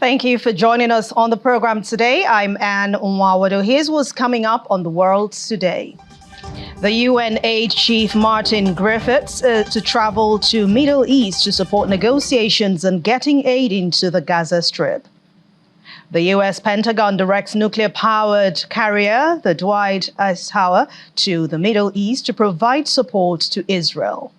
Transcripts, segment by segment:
Thank you for joining us on the program today. I'm Anne Nwawado. Here's what's coming up on the world today. The UN aid chief Martin Griffiths to travel to Middle East to support negotiations and getting aid into the Gaza Strip. The U.S. Pentagon directs nuclear-powered carrier, the Dwight Eisenhower, to the Middle East to provide support to Israel.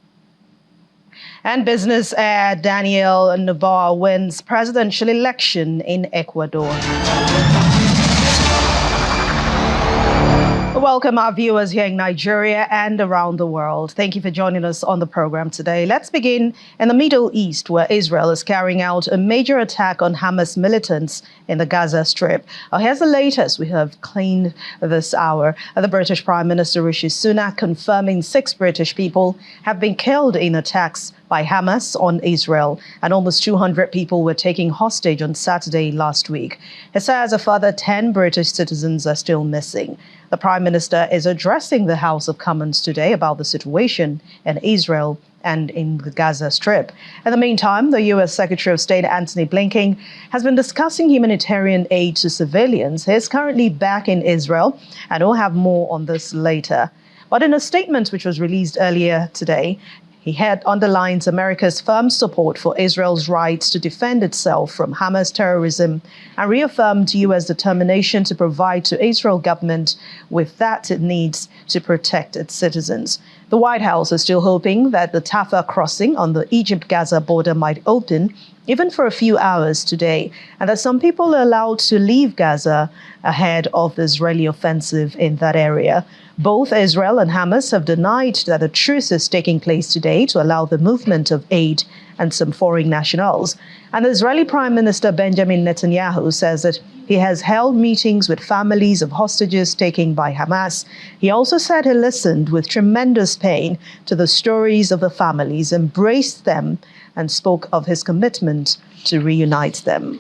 And business heir Daniel Noboa wins presidential election in Ecuador. Welcome our viewers here in Nigeria and around the world. Thank you for joining us on the program today. Let's begin in the Middle East, where Israel is carrying out a major attack on Hamas militants in the Gaza Strip. Here's the latest we have cleaned this hour. The British Prime Minister Rishi Sunak confirming 6 British people have been killed in attacks by Hamas on Israel, and almost 200 people were taken hostage on Saturday last week. He says a further 10 British citizens are still missing. The Prime Minister is addressing the House of Commons today about the situation in Israel and in the Gaza Strip. In the meantime, the U.S. Secretary of State Antony Blinken has been discussing humanitarian aid to civilians. He is currently back in Israel, and we'll have more on this later. But in a statement which was released earlier today, he had underlines America's firm support for Israel's rights to defend itself from Hamas terrorism and reaffirmed U.S. determination to provide to Israel government with that it needs to protect its citizens. The White House is still hoping that the Rafah crossing on the Egypt-Gaza border might open even for a few hours today, and that some people are allowed to leave Gaza ahead of the Israeli offensive in that area. Both Israel and Hamas have denied that a truce is taking place today to allow the movement of aid and some foreign nationals. And the Israeli Prime Minister Benjamin Netanyahu says that he has held meetings with families of hostages taken by Hamas. He also said he listened with tremendous pain to the stories of the families, embraced them, and spoke of his commitment to reunite them.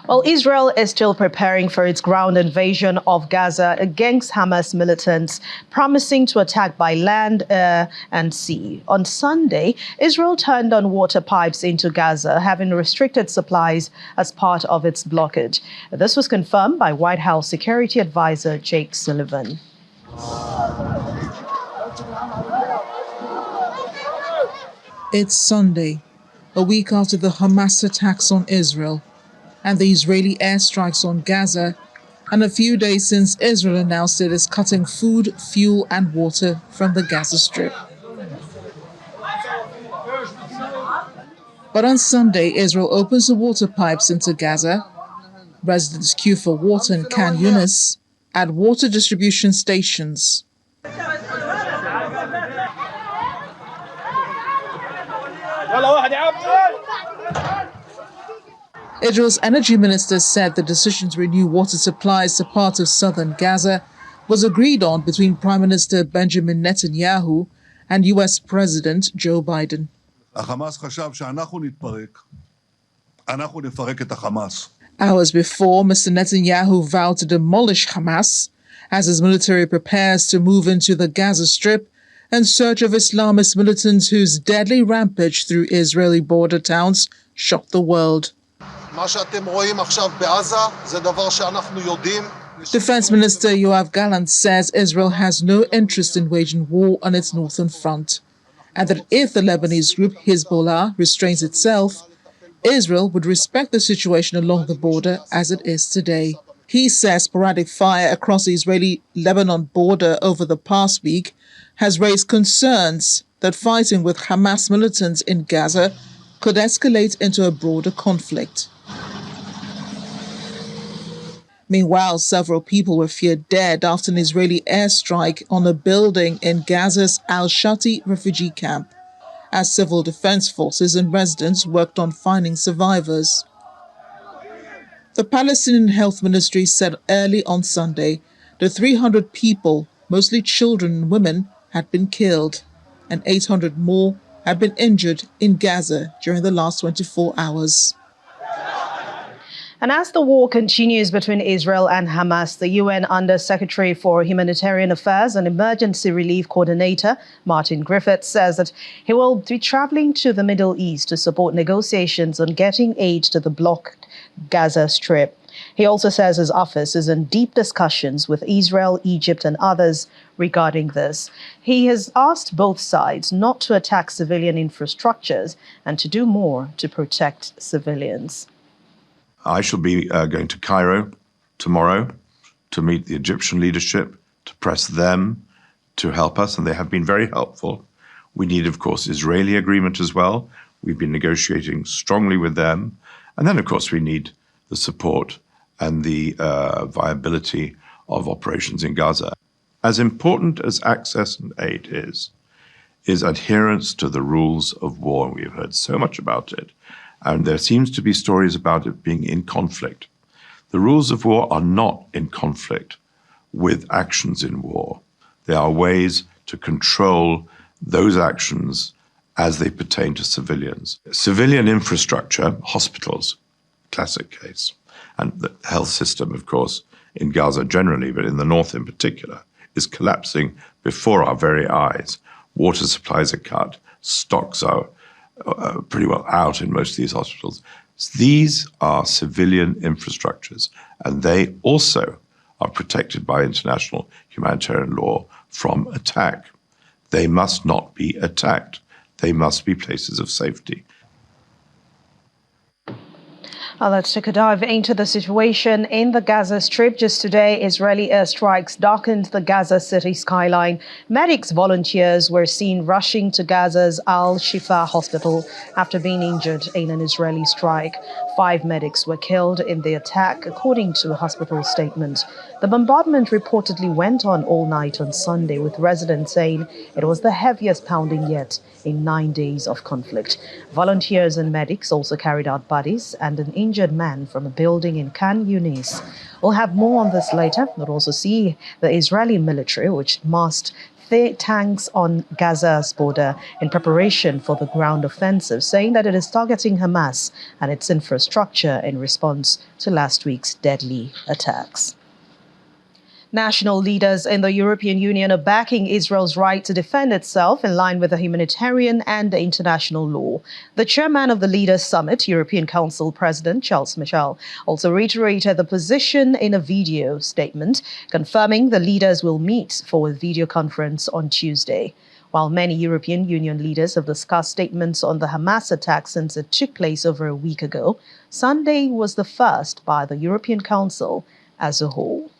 Well, Israel is still preparing for its ground invasion of Gaza against Hamas militants, promising to attack by land, air, and sea. On Sunday, Israel turned on water pipes into Gaza, having restricted supplies as part of its blockade. This was confirmed by White House Security Advisor Jake Sullivan. It's Sunday, a week after the Hamas attacks on Israel and the Israeli airstrikes on Gaza, and a few days since Israel announced it is cutting food, fuel and water from the Gaza Strip. But on Sunday, Israel opens the water pipes into Gaza. Residents queue for water in Khan Yunis at water distribution stations. Israel's energy minister said the decision to renew water supplies to part of southern Gaza was agreed on between Prime Minister Benjamin Netanyahu and U.S. President Joe Biden. Hours before, Mr. Netanyahu vowed to demolish Hamas as his military prepares to move into the Gaza Strip in search of Islamist militants whose deadly rampage through Israeli border towns shocked the world. Defense Minister Yoav Gallant says Israel has no interest in waging war on its northern front, and that if the Lebanese group Hezbollah restrains itself, Israel would respect the situation along the border as it is today. He says sporadic fire across the Israeli-Lebanon border over the past week has raised concerns that fighting with Hamas militants in Gaza could escalate into a broader conflict. Meanwhile, several people were feared dead after an Israeli airstrike on a building in Gaza's Al-Shati refugee camp, as civil defense forces and residents worked on finding survivors. The Palestinian Health Ministry said early on Sunday that 300 people, mostly children and women, had been killed, and 800 more had been injured in Gaza during the last 24 hours. And as the war continues between Israel and Hamas, the UN Under-Secretary for Humanitarian Affairs and Emergency Relief Coordinator, Martin Griffiths, says that he will be traveling to the Middle East to support negotiations on getting aid to the blocked Gaza Strip. He also says his office is in deep discussions with Israel, Egypt, and others regarding this. He has asked both sides not to attack civilian infrastructures and to do more to protect civilians. I shall be going to Cairo tomorrow to meet the Egyptian leadership, to press them to help us, and they have been very helpful. We need, of course, Israeli agreement as well. We've been negotiating strongly with them. And then, of course, we need the support and the viability of operations in Gaza. As important as access and aid is adherence to the rules of war. We've heard so much about it. And there seems to be stories about it being in conflict. The rules of war are not in conflict with actions in war. There are ways to control those actions as they pertain to civilians. Civilian infrastructure, hospitals, classic case, and the health system, of course, in Gaza generally, but in the north in particular, is collapsing before our very eyes. Water supplies are cut, stocks are pretty well out in most of these hospitals. These are civilian infrastructures, and they also are protected by international humanitarian law from attack. They must not be attacked. They must be places of safety. Let's take a dive into the situation in the Gaza Strip. Just today, Israeli airstrikes darkened the Gaza city skyline. Medics volunteers were seen rushing to Gaza's Al-Shifa hospital after being injured in an Israeli strike. 5 medics were killed in the attack, according to a hospital statement. The bombardment reportedly went on all night on Sunday, with residents saying it was the heaviest pounding yet in 9 days of conflict. Volunteers and medics also carried out bodies and an injured man from a building in Khan Yunis. We'll have more on this later. We'll also see the Israeli military, which massed tanks on Gaza's border in preparation for the ground offensive, saying that it is targeting Hamas and its infrastructure in response to last week's deadly attacks. National leaders in the European Union are backing Israel's right to defend itself in line with the humanitarian and international law. The chairman of the Leaders' Summit, European Council President Charles Michel, also reiterated the position in a video statement, confirming the leaders will meet for a video conference on Tuesday. While many European Union leaders have discussed statements on the Hamas attack since it took place over a week ago, Sunday was the first by the European Council as a whole.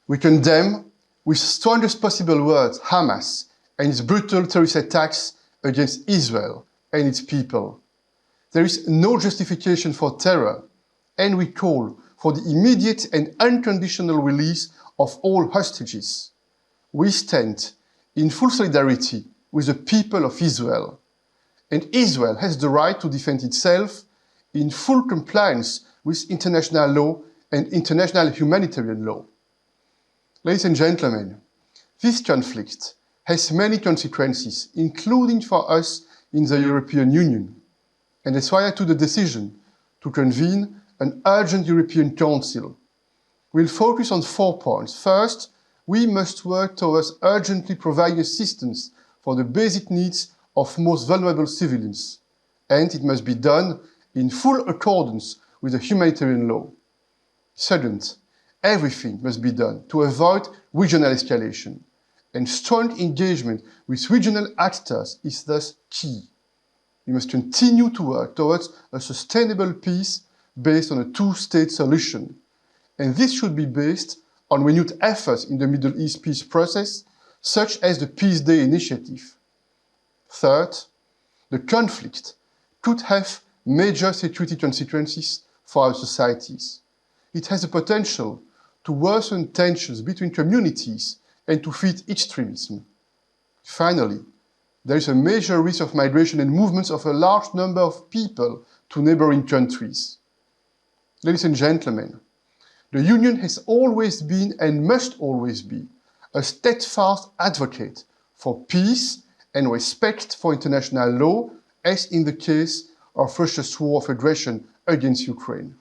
We condemn, with strongest possible words, Hamas and its brutal terrorist attacks against Israel and its people. There is no justification for terror, and we call for the immediate and unconditional release of all hostages. We stand in full solidarity with the people of Israel, and Israel has the right to defend itself in full compliance with international law and international humanitarian law. Ladies and gentlemen, this conflict has many consequences, including for us in the European Union. And that's why I took the decision to convene an urgent European Council. We'll focus on 4 points. First, we must work towards urgently providing assistance for the basic needs of most vulnerable civilians. And it must be done in full accordance with the humanitarian law. Second, everything must be done to avoid regional escalation, and strong engagement with regional actors is thus key. We must continue to work towards a sustainable peace based on a 2-state solution, and this should be based on renewed efforts in the Middle East peace process, such as the Peace Day initiative. Third, the conflict could have major security consequences for our societies. It has the potential to worsen tensions between communities and to feed extremism. Finally, there is a major risk of migration and movements of a large number of people to neighboring countries. Ladies and gentlemen, the Union has always been and must always be a steadfast advocate for peace and respect for international law, as in the case of Russia's war of aggression against Ukraine.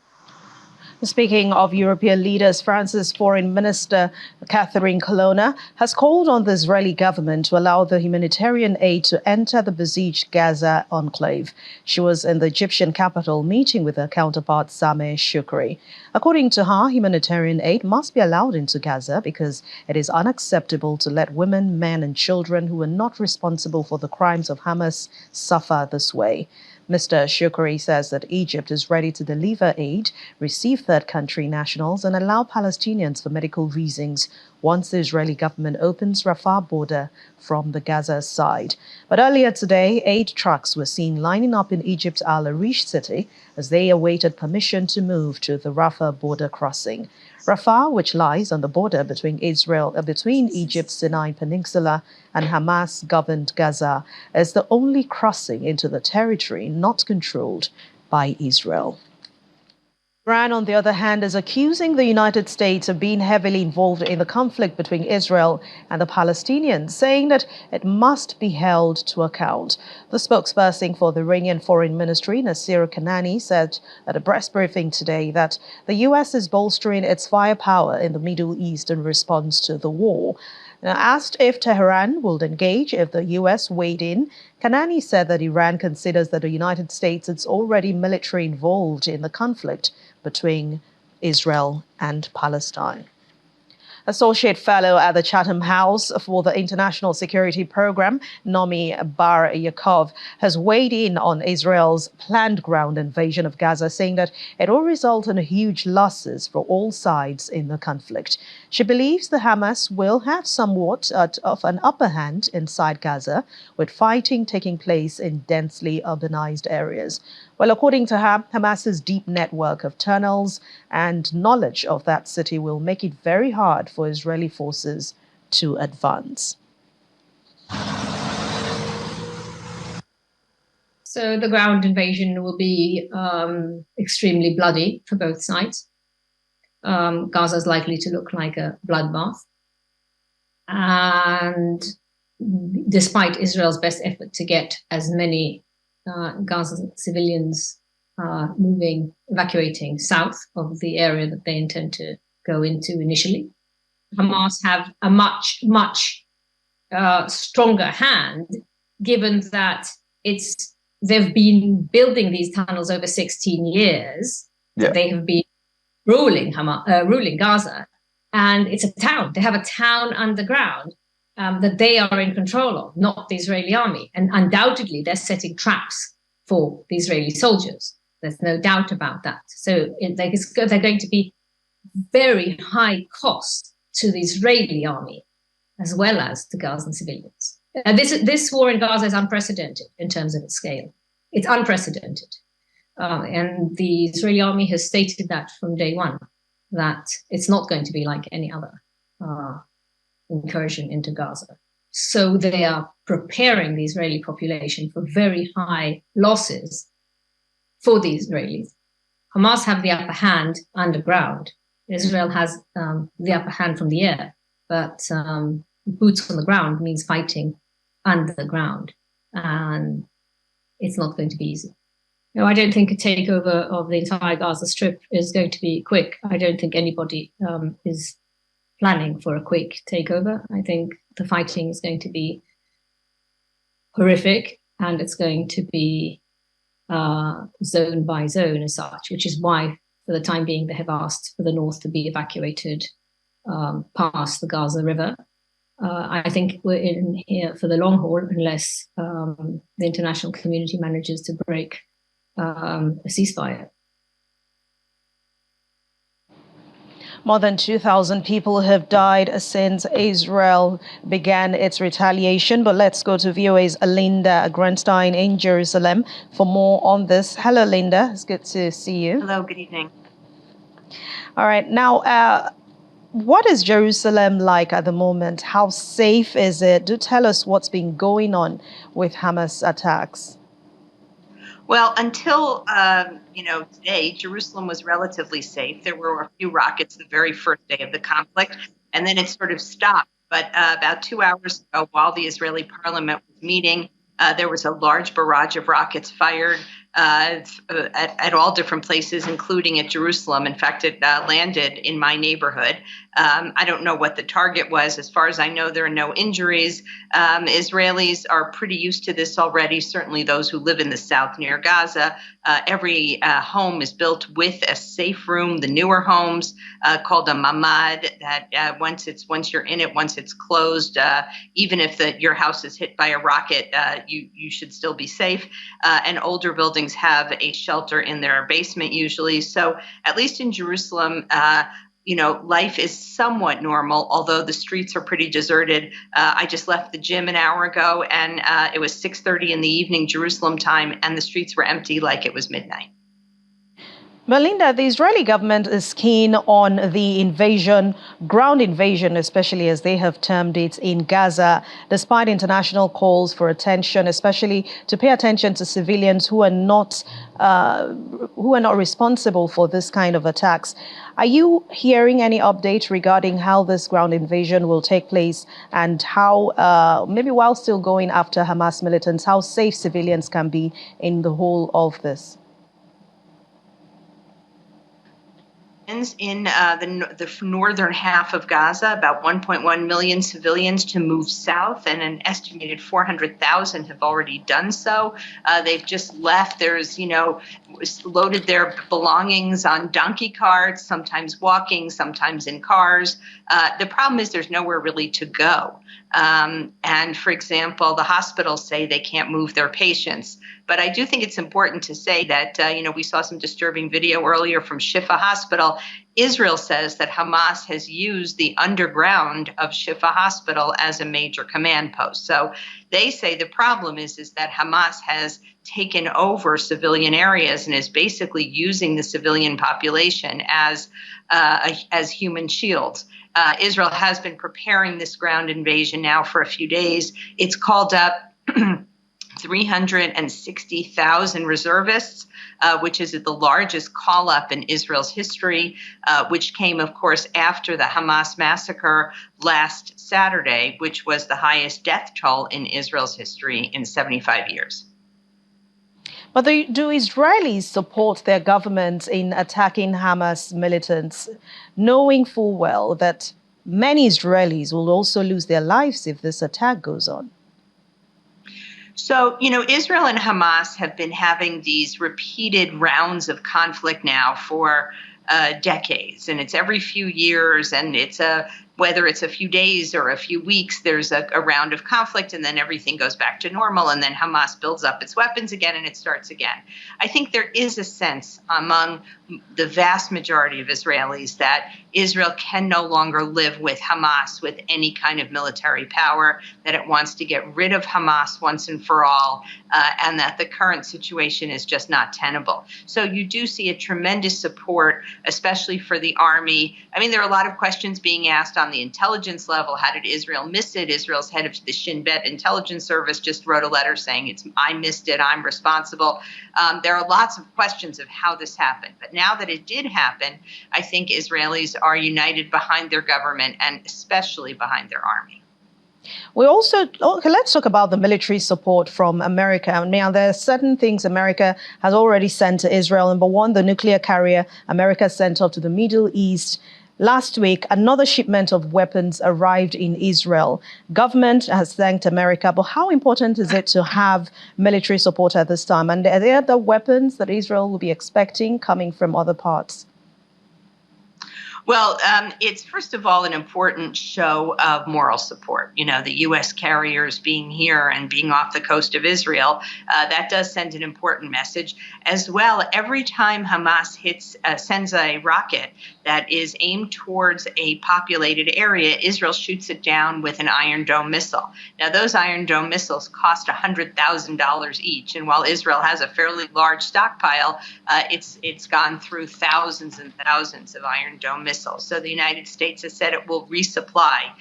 Speaking of European leaders, France's Foreign Minister Catherine Colonna has called on the Israeli government to allow the humanitarian aid to enter the besieged Gaza enclave. She was in the Egyptian capital meeting with her counterpart Sameh Shoukry. According to her, humanitarian aid must be allowed into Gaza because it is unacceptable to let women, men and children who are not responsible for the crimes of Hamas suffer this way. Mr. Shoukry says that Egypt is ready to deliver aid, receive third country nationals, and allow Palestinians for medical reasons once the Israeli government opens Rafah border from the Gaza side. But earlier today, 8 trucks were seen lining up in Egypt's Al Arish city as they awaited permission to move to the Rafah border crossing. Rafah, which lies on the border between Egypt's Sinai Peninsula and Hamas-governed Gaza, is the only crossing into the territory not controlled by Israel. Iran, on the other hand, is accusing the United States of being heavily involved in the conflict between Israel and the Palestinians, saying that it must be held to account. The spokesperson for the Iranian Foreign Ministry, Nasir Kanani, said at a press briefing today that the U.S. is bolstering its firepower in the Middle East in response to the war. Now, asked if Tehran would engage if the U.S. weighed in, Kanani said that Iran considers that the United States is already militarily involved in the conflict between Israel and Palestine. Associate Fellow at the Chatham House for the International Security Program, Nomi Bar Yaakov, has weighed in on Israel's planned ground invasion of Gaza, saying that it will result in huge losses for all sides in the conflict. She believes the Hamas will have somewhat of an upper hand inside Gaza, with fighting taking place in densely urbanized areas. Well, according to her, Hamas's deep network of tunnels and knowledge of that city will make it very hard for Israeli forces to advance. So the ground invasion will be extremely bloody for both sides. Gaza is likely to look like a bloodbath. And despite Israel's best effort to get as many Gaza civilians evacuating south of the area that they intend to go into initially, Hamas have a much stronger hand, given that they've been building these tunnels over 16 years. Yeah. They have been ruling Gaza, and it's a town. They have a town underground that they are in control of, not the Israeli army. And undoubtedly, they're setting traps for the Israeli soldiers. There's no doubt about that. So they're going to be very high cost to the Israeli army, as well as to Gazan civilians. And this war in Gaza is unprecedented in terms of its scale. It's unprecedented. And the Israeli army has stated that from day one, that it's not going to be like any other incursion into Gaza. So they are preparing the Israeli population for very high losses for the Israelis. Hamas have the upper hand underground. Israel has the upper hand from the air, but boots on the ground means fighting underground, and it's not going to be easy. No, I don't think a takeover of the entire Gaza Strip is going to be quick. I don't think anybody is planning for a quick takeover. I think the fighting is going to be horrific, and it's going to be zone by zone as such, which is why, for the time being, they have asked for the north to be evacuated past the Gaza River. I think we're in here for the long haul unless the international community manages to break a ceasefire. More than 2,000 people have died since Israel began its retaliation. But let's go to VOA's Linda Grunstein in Jerusalem for more on this. Hello, Linda. It's good to see you. Hello, good evening. All right. Now, what is Jerusalem like at the moment? How safe is it? Do tell us what's been going on with Hamas attacks. Well, until, today, Jerusalem was relatively safe. There were a few rockets the very first day of the conflict, and then it sort of stopped. But about 2 hours ago, while the Israeli parliament was meeting, there was a large barrage of rockets fired at all different places, including at Jerusalem. In fact, it landed in my neighborhood. I don't know what the target was. As far as I know, there are no injuries. Israelis are pretty used to this already, certainly those who live in the south near Gaza. Every home is built with a safe room, the newer homes called a mamad, that once you're in it, once it's closed, even if your house is hit by a rocket, you should still be safe. And older buildings have a shelter in their basement usually. So at least in Jerusalem, life is somewhat normal, although the streets are pretty deserted. I just left the gym an hour ago, and it was 6:30 in the evening Jerusalem time, and the streets were empty like it was midnight. Melinda, the Israeli government is keen on the ground invasion, especially as they have termed it, in Gaza, despite international calls for attention, especially to pay attention to civilians who are not responsible for this kind of attacks. Are you hearing any updates regarding how this ground invasion will take place and how, maybe while still going after Hamas militants, how safe civilians can be in the whole of this? In the northern half of Gaza, about 1.1 million civilians to move south, and an estimated 400,000 have already done so. They've just left. There's, loaded their belongings on donkey carts, sometimes walking, sometimes in cars. The problem is there's nowhere really to go. And for example, the hospitals say they can't move their patients. But I do think it's important to say that, we saw some disturbing video earlier from Shifa Hospital. Israel says that Hamas has used the underground of Shifa Hospital as a major command post. So they say the problem is that Hamas has taken over civilian areas and is basically using the civilian population as human shields. Israel has been preparing this ground invasion now for a few days. It's called up 360,000 reservists, which is the largest call-up in Israel's history, which came, of course, after the Hamas massacre last Saturday, which was the highest death toll in Israel's history in 75 years. But do Israelis support their government in attacking Hamas militants, knowing full well that many Israelis will also lose their lives if this attack goes on? So, Israel and Hamas have been having these repeated rounds of conflict now for decades, and it's every few years, and whether it's a few days or a few weeks, there's a round of conflict, and then everything goes back to normal, and then Hamas builds up its weapons again, and it starts again. I think there is a sense among the vast majority of Israelis that Israel can no longer live with Hamas with any kind of military power, that it wants to get rid of Hamas once and for all, and that the current situation is just not tenable. So you do see a tremendous support, especially for the army. I mean, there are a lot of questions being asked on the intelligence level. How did Israel miss it? Israel's head of the Shin Bet intelligence service just wrote a letter saying I missed it, I'm responsible. There are lots of questions of how this happened. But now that it did happen, I think Israelis are united behind their government and especially behind their army. Let's talk about the military support from America. Now, there are certain things America has already sent to Israel. Number one, the nuclear carrier America sent off to the Middle East. Last week, another shipment of weapons arrived in Israel. Government has thanked America, but how important is it to have military support at this time? And are there other weapons that Israel will be expecting coming from other parts? Well, it's first of all an important show of moral support. The U.S. carriers being here and being off the coast of Israel, that does send an important message. As well, every time Hamas sends a rocket that is aimed towards a populated area, Israel shoots it down with an Iron Dome missile. Now, those Iron Dome missiles cost $100,000 each, and while Israel has a fairly large stockpile, it's gone through thousands and thousands of Iron Dome missiles. So the United States has said it will resupply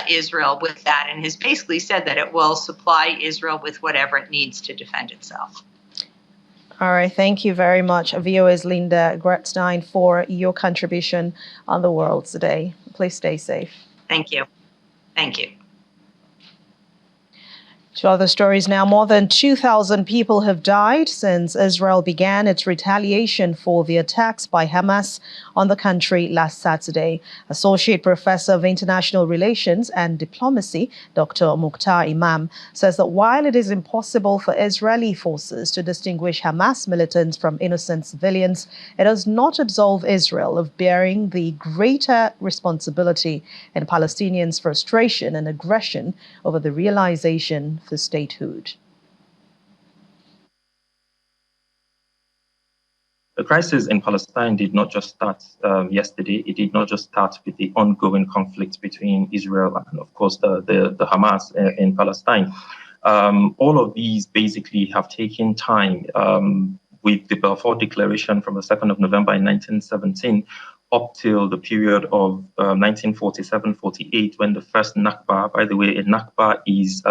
Israel with that, and has basically said that it will supply Israel with whatever it needs to defend itself. All right. Thank you very much, VOA's Linda Gretstein, for your contribution on the world today. Please stay safe. Thank you. Thank you. To other stories now, more than 2,000 people have died since Israel began its retaliation for the attacks by Hamas on the country last Saturday. Associate Professor of International Relations and Diplomacy, Dr. Mukhtar Imam, says that while it is impossible for Israeli forces to distinguish Hamas militants from innocent civilians, it does not absolve Israel of bearing the greater responsibility in Palestinians' frustration and aggression over the realization for statehood. The crisis in Palestine did not just start yesterday. It did not just start with the ongoing conflict between Israel and, of course, the Hamas in Palestine. All of these basically have taken time with the Balfour Declaration from the 2nd of November in 1917 up till the period of 1947-48, when the first Nakba, by the way, a Nakba is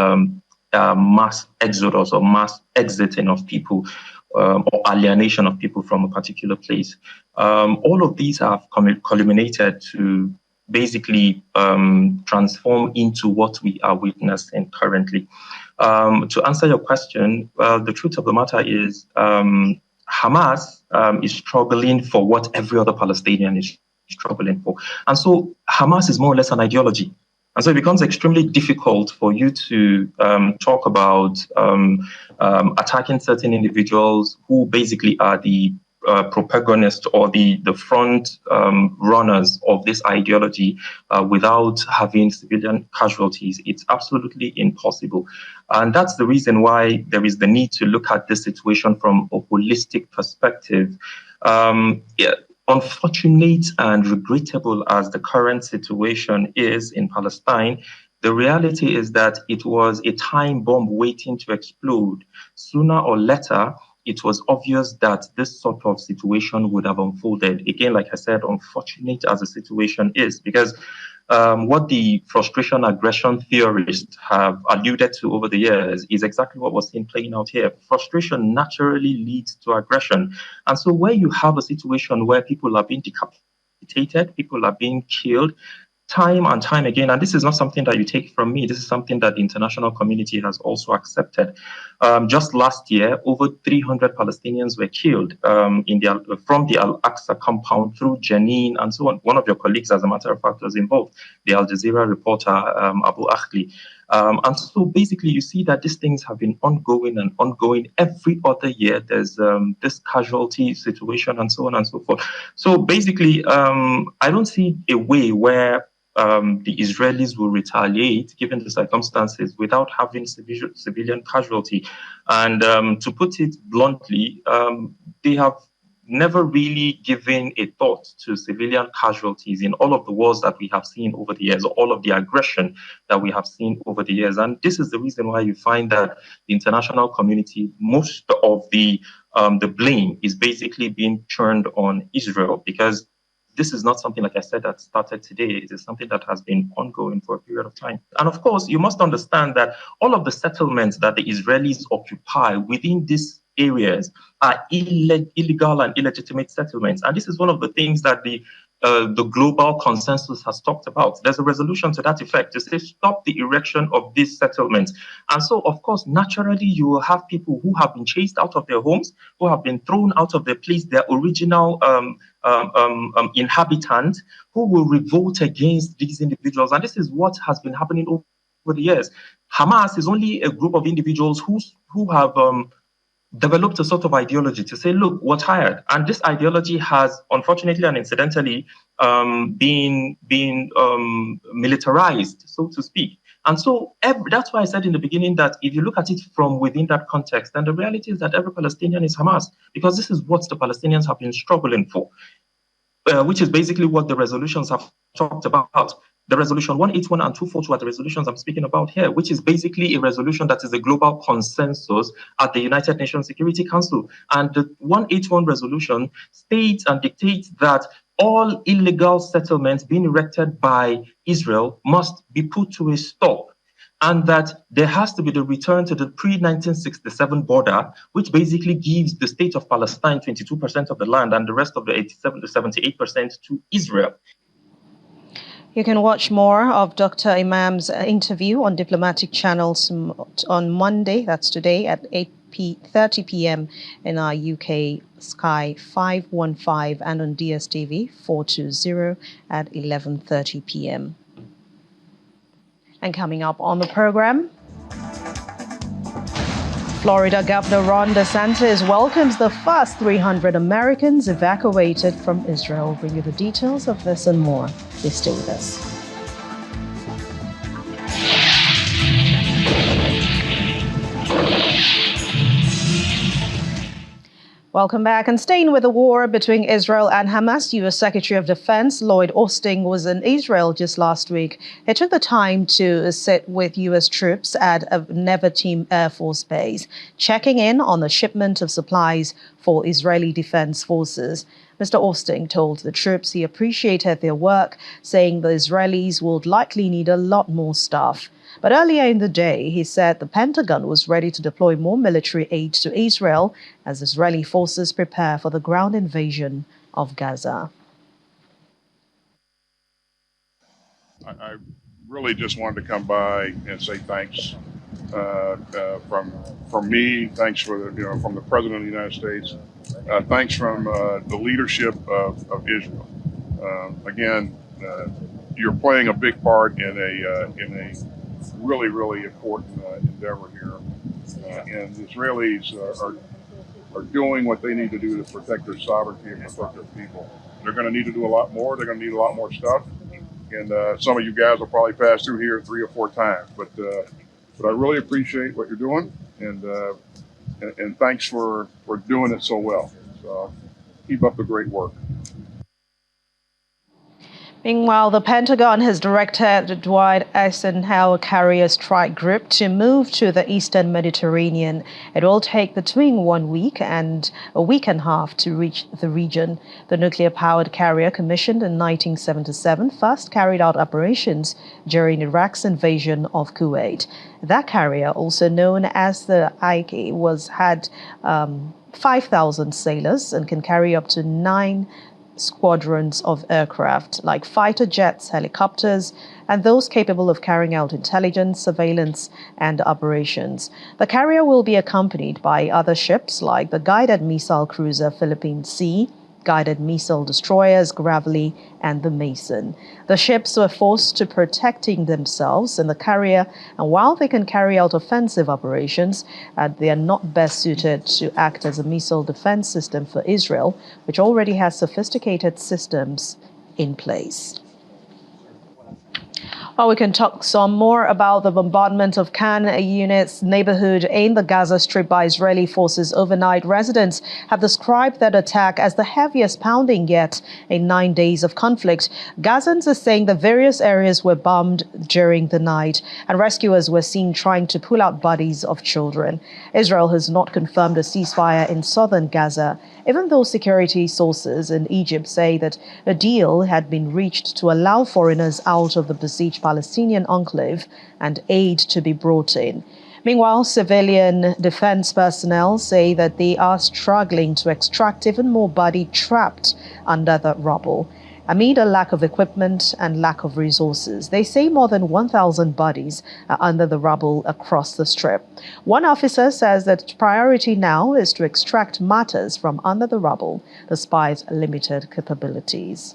mass exodus or mass exiting of people or alienation of people from a particular place. All of these have culminated to basically transform into what we are witnessing currently. To answer your question, the truth of the matter is Hamas is struggling for what every other Palestinian is struggling for. And so Hamas is more or less an ideology. And so it becomes extremely difficult for you to talk about attacking certain individuals who basically are the protagonists or the front runners of this ideology without having civilian casualties. It's absolutely impossible. And that's the reason why there is the need to look at this situation from a holistic perspective. Unfortunate and regrettable as the current situation is in Palestine, the reality is that it was a time bomb waiting to explode. Sooner or later, it was obvious that this sort of situation would have unfolded. Again, like I said, unfortunate as the situation is, because what the frustration aggression theorists have alluded to over the years is exactly what was seen playing out here. Frustration naturally leads to aggression. And so where you have a situation where people are being decapitated, people are being killed, time and time again, and this is not something that you take from me, this is something that the international community has also accepted. Just last year, over 300 Palestinians were killed from the Al-Aqsa compound through Jenin and so on. One of your colleagues, as a matter of fact, was involved, the Al Jazeera reporter, Abu Akhli. And so basically, you see that these things have been ongoing and ongoing. Every other year, there's this casualty situation and so on and so forth. So basically, I don't see a way where the Israelis will retaliate, given the circumstances, without having civilian casualty. And to put it bluntly, they have never really given a thought to civilian casualties in all of the wars that we have seen over the years, or all of the aggression that we have seen over the years. And this is the reason why you find that the international community, most of the blame is basically being turned on Israel, because this is not something, like I said, that started today. It is something that has been ongoing for a period of time. And of course, you must understand that all of the settlements that the Israelis occupy within these areas are illegal and illegitimate settlements. And this is one of the things that the global consensus has talked about. There's a resolution to that effect to say stop the erection of these settlements. And so, of course, naturally, you will have people who have been chased out of their homes, who have been thrown out of their place, their original inhabitants, who will revolt against these individuals. And this is what has been happening over the years. Hamas is only a group of individuals who have developed a sort of ideology to say, look, we're tired. And this ideology has, unfortunately and incidentally, been militarized, so to speak. And so that's why I said in the beginning that if you look at it from within that context, then the reality is that every Palestinian is Hamas, because this is what the Palestinians have been struggling for, which is basically what the resolutions have talked about. The resolution 181 and 242 are the resolutions I'm speaking about here, which is basically a resolution that is a global consensus at the United Nations Security Council. And the 181 resolution states and dictates that all illegal settlements being erected by Israel must be put to a stop, and that there has to be the return to the pre-1967 border, which basically gives the state of Palestine 22% of the land and the rest of the 87 to 78% to Israel. You can watch more of Dr. Imam's interview on diplomatic channels on Monday, that's today, at 8:30 p.m. in our UK Sky 515 and on DSTV 420 at 11:30 p.m. And coming up on the program, Florida Governor Ron DeSantis welcomes the first 300 Americans evacuated from Israel. We'll bring you the details of this and more. Please stay with us. Welcome back. And staying with the war between Israel and Hamas, U.S. Secretary of Defense Lloyd Austin was in Israel just last week. He took the time to sit with U.S. troops at a Nevatim Air Force base, checking in on the shipment of supplies for Israeli Defense Forces. Mr. Austin told the troops he appreciated their work, saying the Israelis would likely need a lot more stuff. But earlier in the day, he said the Pentagon was ready to deploy more military aid to Israel as Israeli forces prepare for the ground invasion of Gaza. I really just wanted to come by and say thanks from me. Thanks from the President of the United States. Thanks from the leadership of Israel. Again, you're playing a big part in a really, really important endeavor here. And the Israelis are doing what they need to do to protect their sovereignty and protect their people. They're going to need to do a lot more. They're going to need a lot more stuff. And some of you guys will probably pass through here 3 or 4 times. But I really appreciate what you're doing. And thanks for doing it so well. So keep up the great work. Meanwhile, the Pentagon has directed the Dwight Eisenhower Carrier Strike Group to move to the eastern Mediterranean. It will take between 1 week and a week and a half to reach the region. The nuclear-powered carrier, commissioned in 1977, first carried out operations during Iraq's invasion of Kuwait. That carrier, also known as the Ike, had 5,000 sailors and can carry up to 9 squadrons of aircraft like fighter jets, helicopters, and those capable of carrying out intelligence, surveillance, and operations. The carrier will be accompanied by other ships like the guided missile cruiser Philippine Sea, guided missile destroyers Gravely, and the Mason. The ships were forced to protecting themselves in the carrier, and while they can carry out offensive operations, they are not best suited to act as a missile defense system for Israel, which already has sophisticated systems in place. Well, we can talk some more about the bombardment of Khan Yunis neighborhood in the Gaza Strip by Israeli forces overnight. Residents have described that attack as the heaviest pounding yet in 9 days of conflict. Gazans are saying the various areas were bombed during the night, and rescuers were seen trying to pull out bodies of children. Israel has not confirmed a ceasefire in southern Gaza, even though security sources in Egypt say that a deal had been reached to allow foreigners out of the besieged Palestinian enclave and aid to be brought in. Meanwhile, civilian defense personnel say that they are struggling to extract even more bodies trapped under the rubble. Amid a lack of equipment and lack of resources, they say more than 1,000 bodies are under the rubble across the Strip. One officer says that priority now is to extract matters from under the rubble, despite limited capabilities.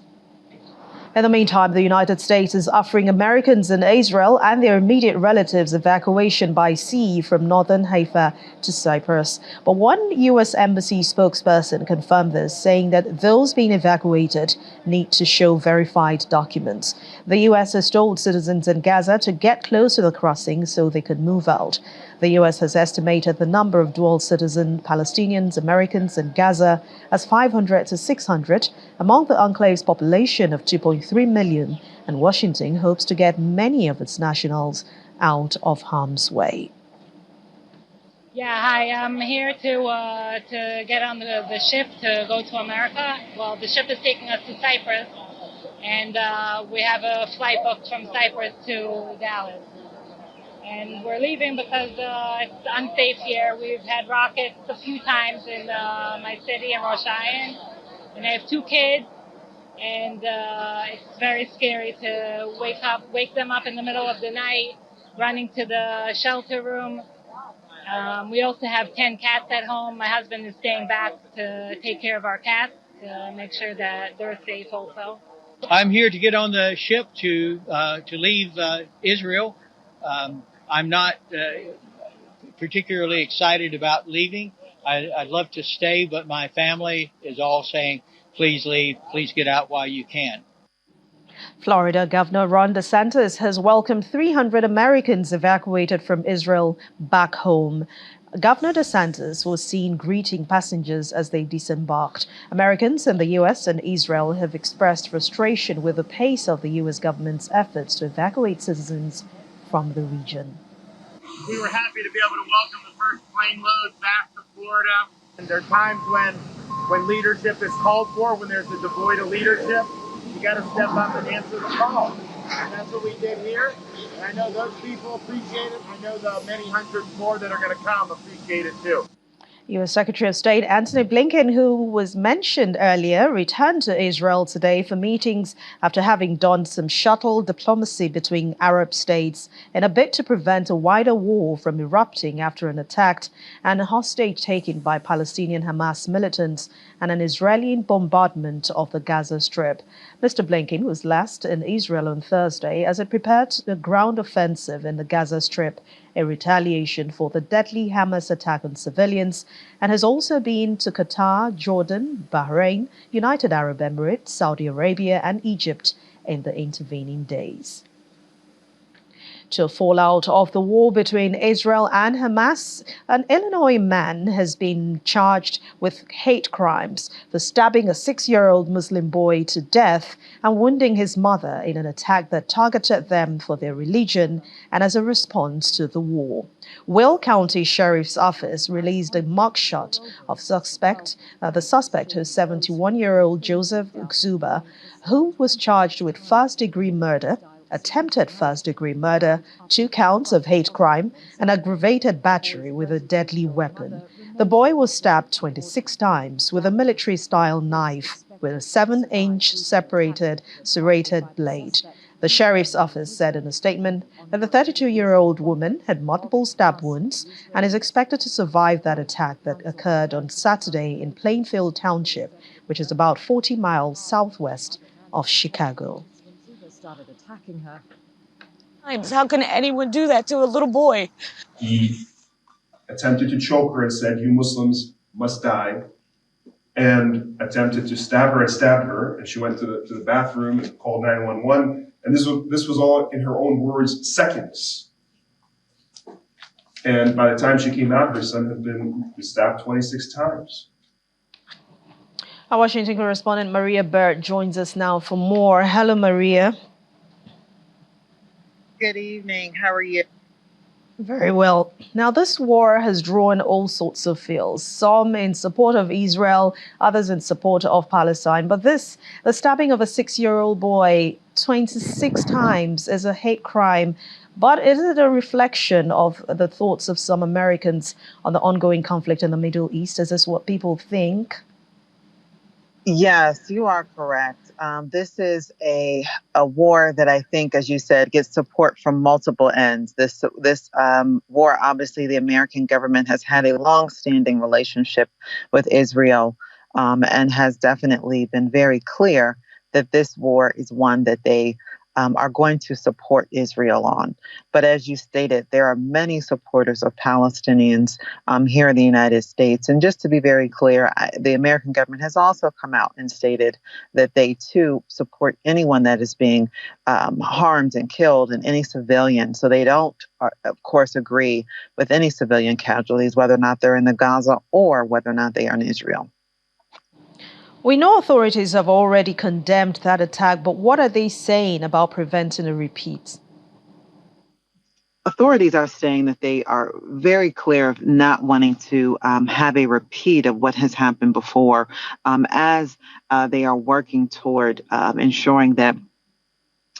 In the meantime, the United States is offering Americans in Israel and their immediate relatives evacuation by sea from northern Haifa to Cyprus. But one U.S. Embassy spokesperson confirmed this, saying that those being evacuated need to show verified documents. The U.S. has told citizens in Gaza to get close to the crossing so they could move out. The U.S. has estimated the number of dual citizen Palestinians, Americans in Gaza as 500 to 600 among the enclave's population of 2.3 million, and Washington hopes to get many of its nationals out of harm's way. Yeah, hi. I'm here to get on the ship to go to America. Well, the ship is taking us to Cyprus, and we have a flight booked from Cyprus to Dallas. And we're leaving because it's unsafe here. We've had rockets a few times in my city in Rosh Hashanah, and I have 2 kids. and it's very scary to wake them up in the middle of the night, running to the shelter room. We also have 10 cats at home. My husband is staying back to take care of our cats to make sure that they're safe also. I'm here to get on the ship to leave Israel. I'm not particularly excited about leaving. I'd love to stay, but my family is all saying, please leave, please get out while you can. Florida Governor Ron DeSantis has welcomed 300 Americans evacuated from Israel back home. Governor DeSantis was seen greeting passengers as they disembarked. Americans in the U.S. and Israel have expressed frustration with the pace of the U.S. government's efforts to evacuate citizens from the region. We were happy to be able to welcome the first plane load back to Florida. And there are times when leadership is called for, when there's a devoid of leadership, you got to step up and answer the call. And that's what we did here. And I know those people appreciate it. I know the many hundreds more that are going to come appreciate it too. U.S. Secretary of State Antony Blinken, who was mentioned earlier, returned to Israel today for meetings after having done some shuttle diplomacy between Arab states in a bid to prevent a wider war from erupting after an attack and a hostage taken by Palestinian Hamas militants and an Israeli bombardment of the Gaza Strip. Mr. Blinken was last in Israel on Thursday as it prepared a ground offensive in the Gaza Strip, a retaliation for the deadly Hamas attack on civilians, and has also been to Qatar, Jordan, Bahrain, United Arab Emirates, Saudi Arabia, and Egypt in the intervening days. To fallout of the war between Israel and Hamas, an Illinois man has been charged with hate crimes for stabbing a 6-year-old Muslim boy to death and wounding his mother in an attack that targeted them for their religion and as a response to the war. Will County Sheriff's Office released a mugshot of the suspect, who's 71-year-old Joseph Zuba, who was charged with first-degree murder, attempted first-degree murder, 2 counts of hate crime, and aggravated battery with a deadly weapon. The boy was stabbed 26 times with a military-style knife with a 7-inch serrated blade. The sheriff's office said in a statement that the 32-year-old woman had multiple stab wounds and is expected to survive that attack that occurred on Saturday in Plainfield Township, which is about 40 miles southwest of Chicago. Started attacking her. How can anyone do that to a little boy? He attempted to choke her and said, "You Muslims must die," and attempted to stab her and stabbed her. And she went to the bathroom and called 911. And this was all, in her own words, seconds. And by the time she came out, her son had been stabbed 26 times. Our Washington correspondent Maria Burt joins us now for more. Hello, Maria. Good evening. How are you? Very well. Now, this war has drawn all sorts of feels, some in support of Israel, others in support of Palestine. But the stabbing of a 6-year-old boy 26 times is a hate crime. But is it a reflection of the thoughts of some Americans on the ongoing conflict in the Middle East? Is this what people think? Yes, you are correct. This is a war that I think, as you said, gets support from multiple ends. This war, obviously, the American government has had a long-standing relationship with Israel and has definitely been very clear that this war is one that they are going to support Israel on. But as you stated, there are many supporters of Palestinians here in the United States. And just to be very clear, the American government has also come out and stated that they, too, support anyone that is being harmed and killed and any civilian. So they don't, of course, agree with any civilian casualties, whether or not they're in the Gaza or whether or not they are in Israel. We know authorities have already condemned that attack, but what are they saying about preventing a repeat? Authorities are saying that they are very clear of not wanting to have a repeat of what has happened before, as they are working toward ensuring that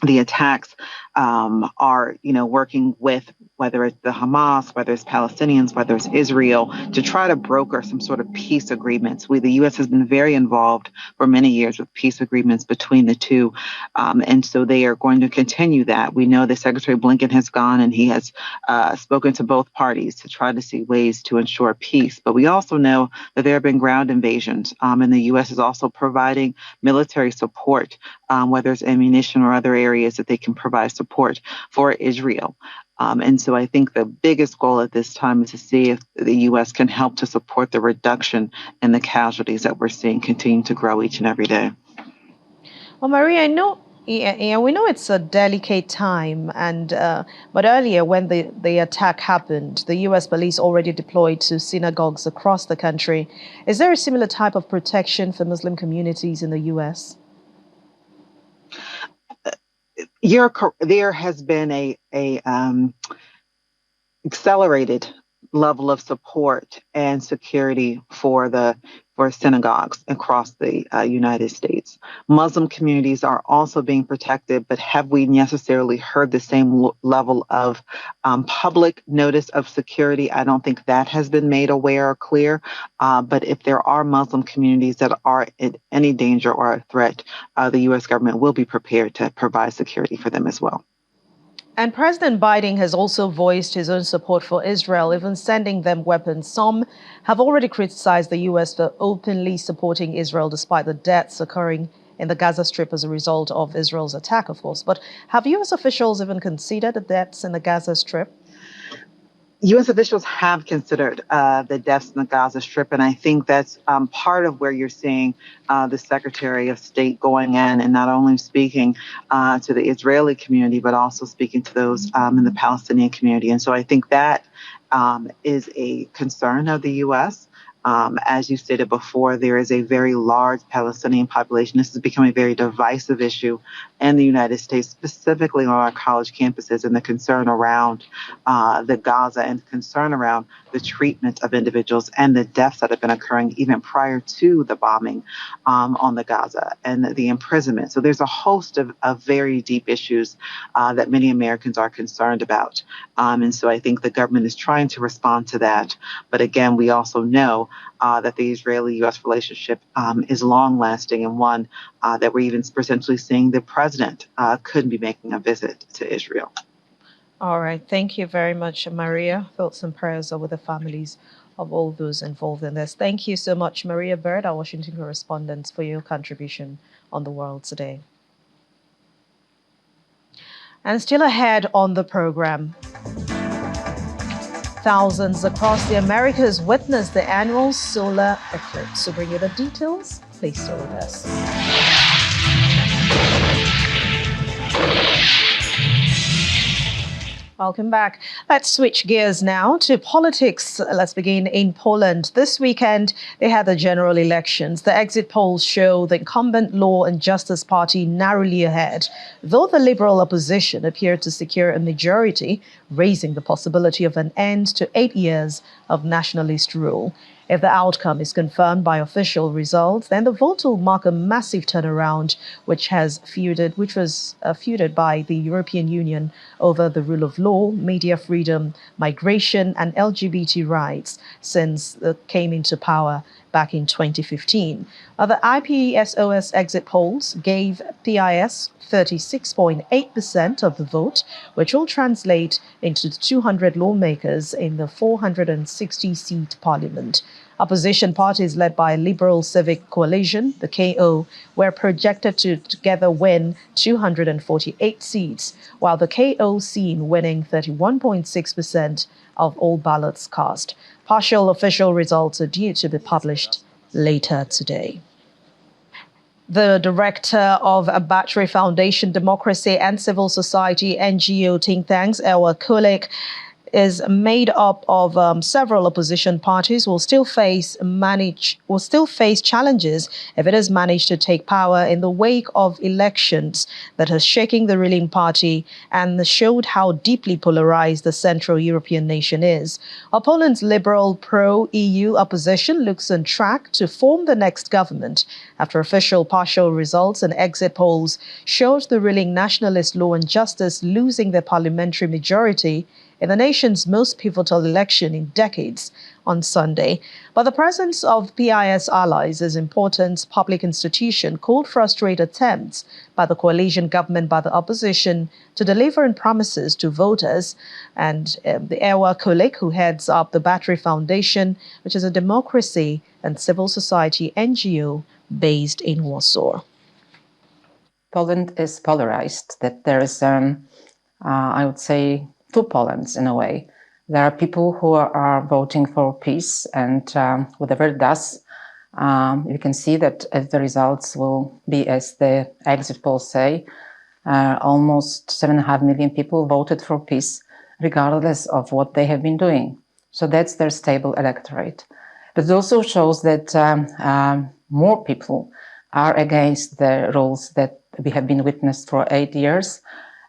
the attacks are, working with, whether it's the Hamas, whether it's Palestinians, whether it's Israel, to try to broker some sort of peace agreements. The U.S. has been very involved for many years with peace agreements between the two. And so they are going to continue that. We know that Secretary Blinken has gone and he has spoken to both parties to try to see ways to ensure peace. But we also know that there have been ground invasions, and the U.S. is also providing military support, whether it's ammunition or other areas that they can provide support for Israel. And so I think the biggest goal at this time is to see if the U.S. can help to support the reduction in the casualties that we're seeing continue to grow each and every day. Well, Maria, we know it's a delicate time, but earlier when the attack happened, the U.S. police already deployed to synagogues across the country. Is there a similar type of protection for Muslim communities in the U.S.? There has been a accelerated level of support and security for synagogues across the United States. Muslim communities are also being protected, but have we necessarily heard the same level of public notice of security? I don't think that has been made aware or clear. But if there are Muslim communities that are in any danger or a threat, the U.S. government will be prepared to provide security for them as well. And President Biden has also voiced his own support for Israel, even sending them weapons. Some have already criticized the U.S. for openly supporting Israel, despite the deaths occurring in the Gaza Strip as a result of Israel's attack, of course. But have U.S. officials even considered the deaths in the Gaza Strip? U.S. officials have considered the deaths in the Gaza Strip, and I think that's part of where you're seeing the Secretary of State going in and not only speaking to the Israeli community, but also speaking to those in the Palestinian community. And so I think that is a concern of the U.S. As you stated before, there is a very large Palestinian population. This has become a very divisive issue in the United States, specifically on our college campuses, and the concern around the Gaza and concern around the treatment of individuals and the deaths that have been occurring even prior to the bombing on the Gaza and the imprisonment. So there's a host of very deep issues that many Americans are concerned about. And so I think the government is trying to respond to that. But again, we also know that the Israeli-U.S. relationship is long-lasting, and one that we're even potentially seeing the president could be making a visit to Israel. All right. Thank you very much, Maria. Thoughts and prayers are with the families of all those involved in this. Thank you so much, Maria Bird, our Washington correspondent, for your contribution on The World Today. And still ahead on the program, thousands across the Americas witnessed the annual solar eclipse. To bring you the details, please stay with us. Welcome back. Let's switch gears now to politics. Let's begin in Poland. This weekend, they had the general elections. The exit polls show the incumbent Law and Justice Party narrowly ahead, though the Liberal opposition appeared to secure a majority, raising the possibility of an end to 8 years of nationalist rule. If the outcome is confirmed by official results, then the vote will mark a massive turnaround, which was feuded by the European Union over the rule of law, media freedom, migration, and LGBT rights since it came into power back in 2015. The IPSOS exit polls gave PIS 36.8% of the vote, which will translate into 200 lawmakers in the 460-seat parliament. Opposition parties led by Liberal Civic Coalition, the KO, were projected to together win 248 seats, while the KO seen winning 31.6% of all ballots cast. Partial official results are due to be published later today. The director of a Battery Foundation Democracy and Civil Society NGO think tanks, Ewa Kulik, is made up of several opposition parties, will still face challenges if it has managed to take power in the wake of elections that has shaken the ruling party and showed how deeply polarized the Central European nation is. Poland's liberal pro-EU opposition looks on track to form the next government after official partial results and exit polls showed the ruling Nationalist Law and Justice losing their parliamentary majority in the nation's most pivotal election in decades on Sunday. But the presence of PIS allies as important public institution could frustrate attempts by the coalition government by the opposition to deliver on promises to voters. And the Ewa Kulik, who heads up the Battery Foundation, which is a democracy and civil society NGO based in Warsaw. Poland is polarized, that there is, I would say, two Polands in a way. There are people who are voting for peace, and whatever it does, you can see that the results will be as the exit polls say. Almost 7.5 million people voted for peace, regardless of what they have been doing. So that's their stable electorate. But it also shows that more people are against the rules that we have been witnessed for 8 years,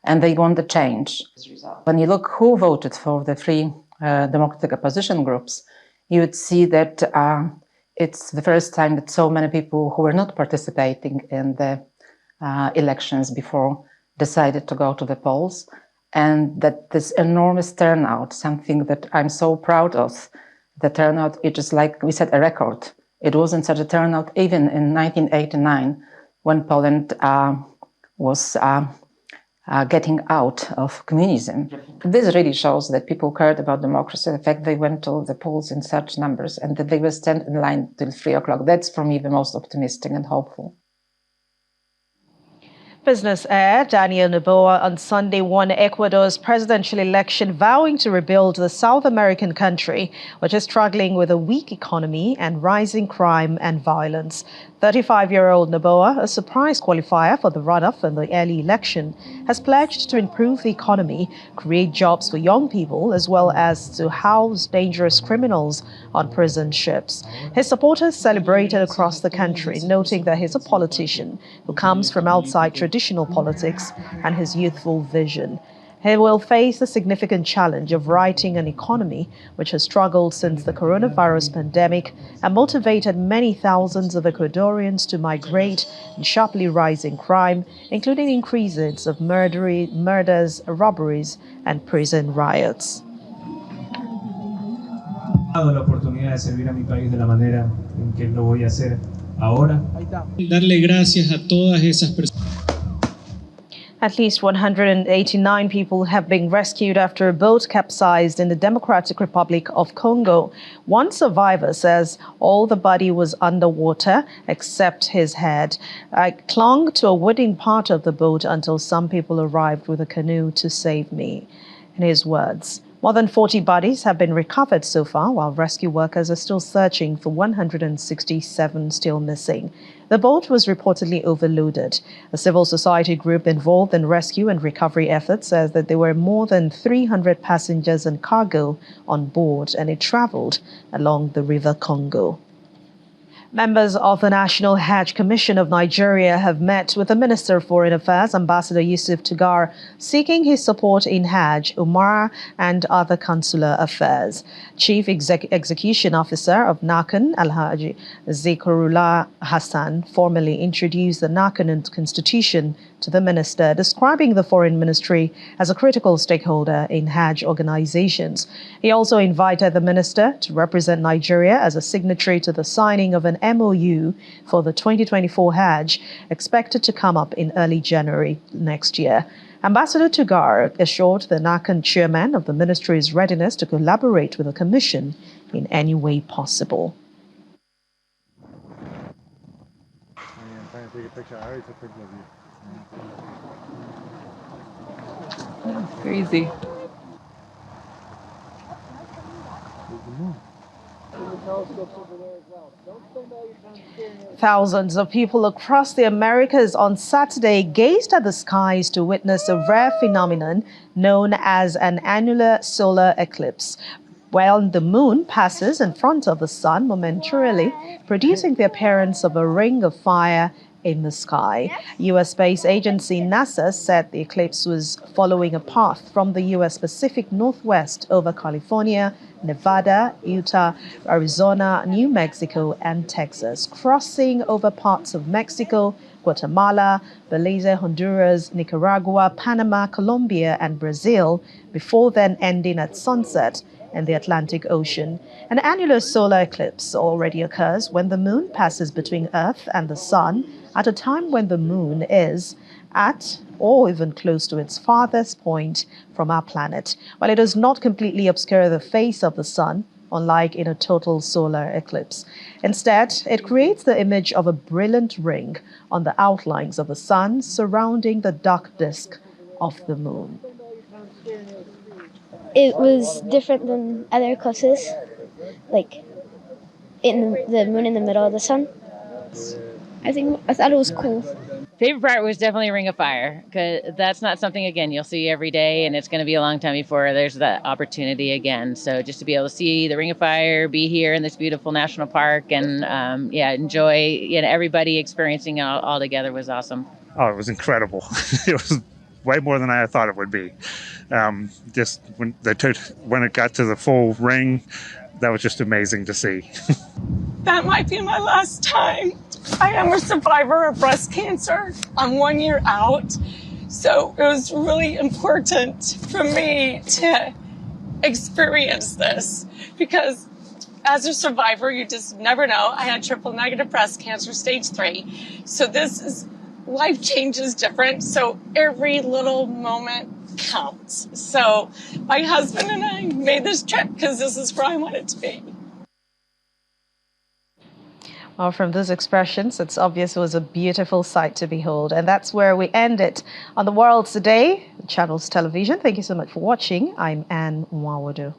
and they want the change. When you look who voted for the three democratic opposition groups, you would see that it's the first time that so many people who were not participating in the elections before decided to go to the polls, and that this enormous turnout, something that I'm so proud of, the turnout, it is like we set a record. It wasn't such a turnout even in 1989 when Poland was getting out of communism. This really shows that people cared about democracy. In fact, they went to the polls in such numbers and that they will stand in line till 3 o'clock. That's for me the most optimistic and hopeful. Business heir Daniel Noboa on Sunday won Ecuador's presidential election, vowing to rebuild the South American country, which is struggling with a weak economy and rising crime and violence. 35-year-old Noboa, a surprise qualifier for the runoff in the early election, has pledged to improve the economy, create jobs for young people, as well as to house dangerous criminals on prison ships. His supporters celebrated across the country, noting that he's a politician who comes from outside traditional politics and his youthful vision. He will face the significant challenge of righting an economy which has struggled since the coronavirus pandemic and motivated many thousands of Ecuadorians to migrate in sharply rising crime, including increases of murders, robberies, and prison riots. La oportunidad de servir a mi país de la manera en que lo voy a hacer ahora. Darle gracias a todas esas personas. At least 189 people have been rescued after a boat capsized in the Democratic Republic of Congo. One survivor says all the body was underwater except his head. I clung to a wooden part of the boat until some people arrived with a canoe to save me. In his words, more than 40 bodies have been recovered so far, while rescue workers are still searching for 167 still missing. The boat was reportedly overloaded. A civil society group involved in rescue and recovery efforts says that there were more than 300 passengers and cargo on board, and it traveled along the River Congo. Members of the National Hajj Commission of Nigeria have met with the Minister of Foreign Affairs, Ambassador Yusuf Tugar, seeking his support in Hajj, Umrah, and other consular affairs. Chief Execution Officer of NACAN, Alhaji Zikrullah Hassan, formally introduced the NACAN Constitution to the minister, describing the Foreign Ministry as a critical stakeholder in Hajj organizations. He also invited the minister to represent Nigeria as a signatory to the signing of an MOU for the 2024 Hajj, expected to come up in early January next year. Ambassador Tugar assured the NACAN chairman of the ministry's readiness to collaborate with the commission in any way possible. That's crazy. Thousands of people across the Americas on Saturday gazed at the skies to witness a rare phenomenon known as an annular solar eclipse, when the moon passes in front of the sun momentarily, producing the appearance of a ring of fire in the sky. U.S. space agency NASA said the eclipse was following a path from the U.S. Pacific Northwest over California, Nevada, Utah, Arizona, New Mexico, and Texas, crossing over parts of Mexico, Guatemala, Belize, Honduras, Nicaragua, Panama, Colombia, and Brazil, before then ending at sunset in the Atlantic Ocean. An annular solar eclipse already occurs when the moon passes between Earth and the sun at a time when the moon is at or even close to its farthest point from our planet, while it does not completely obscure the face of the sun, unlike in a total solar eclipse. Instead, it creates the image of a brilliant ring on the outlines of the sun surrounding the dark disk of the moon. It was different than other eclipses, like the moon in the middle of the sun. I thought it was cool. Favorite part was definitely Ring of Fire, because that's not something, again, you'll see every day, and it's going to be a long time before there's that opportunity again. So just to be able to see the Ring of Fire, be here in this beautiful national park, and enjoy everybody experiencing it all together was awesome. Oh, it was incredible. It was way more than I thought it would be. Just when it got to the full ring, that was just amazing to see. That might be my last time. I am a survivor of breast cancer. I'm 1 year out. So it was really important for me to experience this because as a survivor, you just never know. I had triple negative breast cancer, stage 3. So life changes different. So every little moment counts. So my husband and I made this trip because this is where I wanted to be. Well, from those expressions, it's obvious it was a beautiful sight to behold. And that's where we end it on The World Today, Channels Television. Thank you so much for watching. I'm Anne Nwawadu.